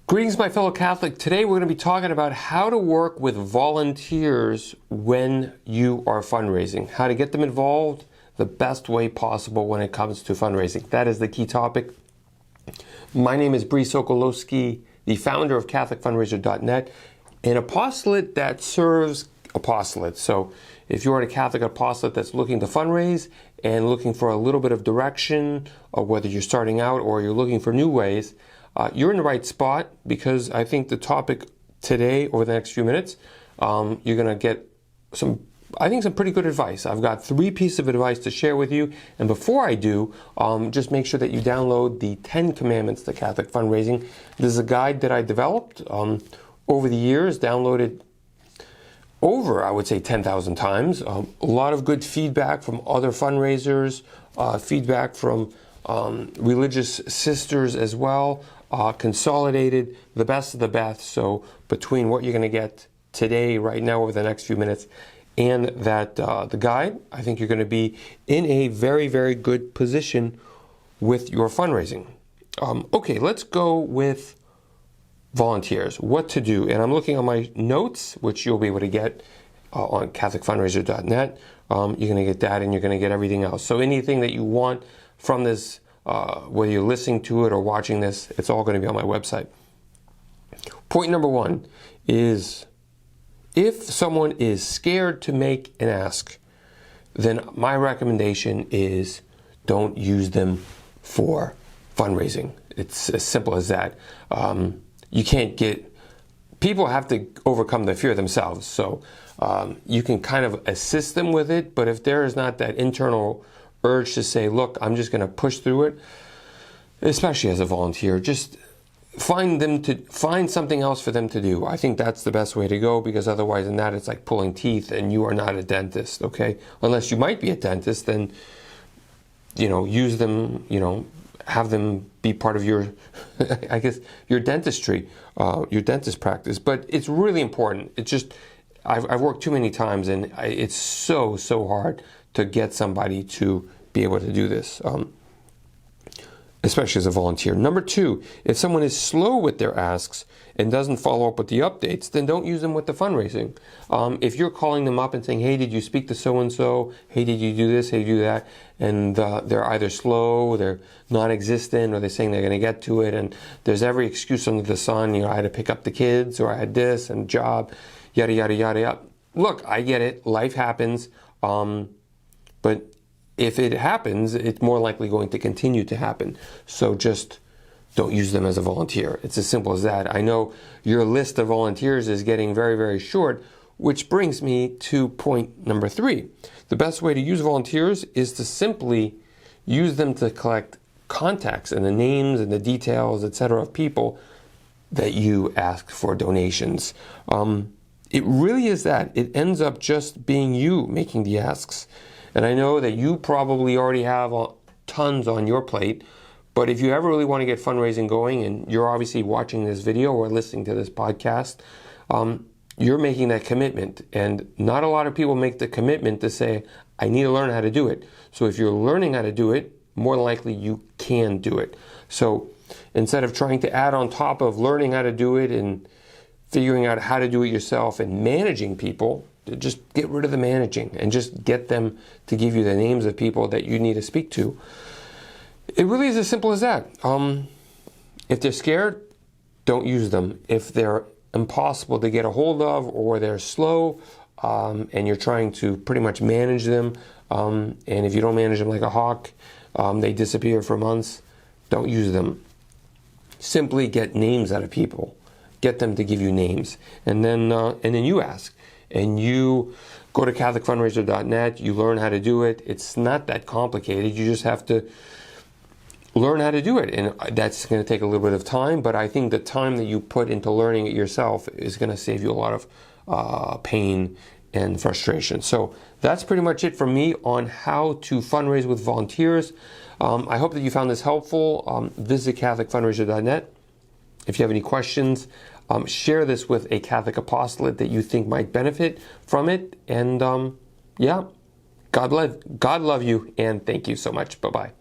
Greetings, my fellow Catholic. Today we're going to be talking about how to work with volunteers when you are fundraising, how to get them involved the best way possible when it comes to fundraising. That is the key topic. My name is Brice Sokolowski, the founder of CatholicFundraiser.net, an apostolate that serves apostolates. So if you're a Catholic apostolate that's looking to fundraise and looking for a little bit of direction, or whether you're starting out or you're looking for new ways, you're in the right spot, because I think the topic today, over the next few minutes, you're going to get some pretty good advice. I've got 3 pieces of advice to share with you. And before I do, just make sure that you download the 10 Commandments to Catholic Fundraising. This is a guide that I developed over the years, downloaded over, I would say, 10,000 times. A lot of good feedback from other fundraisers, feedback from religious sisters as well. Consolidated, the best of the best. So between what you're going to get today, right now, over the next few minutes, and that the guide, I think you're going to be in a very, very good position with your fundraising. Okay, let's go with volunteers. What to do? And I'm looking on my notes, which you'll be able to get on CatholicFundraiser.net. You're going to get that, and you're going to get everything else. So anything that you want from this, whether you're listening to it or watching this, it's all going to be on my website. Point number 1 is, if someone is scared to make an ask, then my recommendation is don't use them for fundraising. It's as simple as that. People have to overcome the fear themselves. So you can kind of assist them with it, but if there is not that internal urge to say, look, I'm just going to push through it, especially as a volunteer, just find something else for them to do. I think that's the best way to go, because otherwise in that it's like pulling teeth, and you are not a dentist, okay? Unless you might be a dentist, then, use them, have them be part of your, I guess, your dentistry, your dentist practice. But it's really important. It's just, I've worked too many times, and it's so hard to get somebody to be able to do this, especially as a volunteer. Number 2, if someone is slow with their asks and doesn't follow up with the updates, then don't use them with the fundraising. If you're calling them up and saying, hey, did you speak to so-and-so? Hey, did you do this? Hey, do that? And they're either slow, they're non-existent, or they're saying they're going to get to it, and there's every excuse under the sun. I had to pick up the kids, or I had this, and job, yada, yada, yada, yada. Look, I get it. Life happens. But if it happens, it's more likely going to continue to happen. So just don't use them as a volunteer. It's as simple as that. I know your list of volunteers is getting very, very short, which brings me to point number 3. The best way to use volunteers is to simply use them to collect contacts and the names and the details, etc., of people that you ask for donations. It really is that. It ends up just being you making the asks. And I know that you probably already have tons on your plate, but if you ever really want to get fundraising going, and you're obviously watching this video or listening to this podcast, you're making that commitment. And not a lot of people make the commitment to say, I need to learn how to do it. So if you're learning how to do it, more than likely you can do it. So instead of trying to add on top of learning how to do it and figuring out how to do it yourself and managing people, just get rid of the managing and just get them to give you the names of people that you need to speak to. It really is as simple as that. If they're scared, don't use them. If they're impossible to get a hold of, or they're slow, and you're trying to pretty much manage them, and if you don't manage them like a hawk, they disappear for months, don't use them. Simply get names out of people. Get them to give you names. And then you ask. And you go to CatholicFundraiser.net, you learn how to do it. It's not that complicated. You just have to learn how to do it. And that's going to take a little bit of time, but I think the time that you put into learning it yourself is going to save you a lot of pain and frustration. So that's pretty much it for me on how to fundraise with volunteers. I hope that you found this helpful. Visit CatholicFundraiser.net. If you have any questions, share this with a Catholic apostolate that you think might benefit from it. And God love you, and thank you so much. Bye-bye.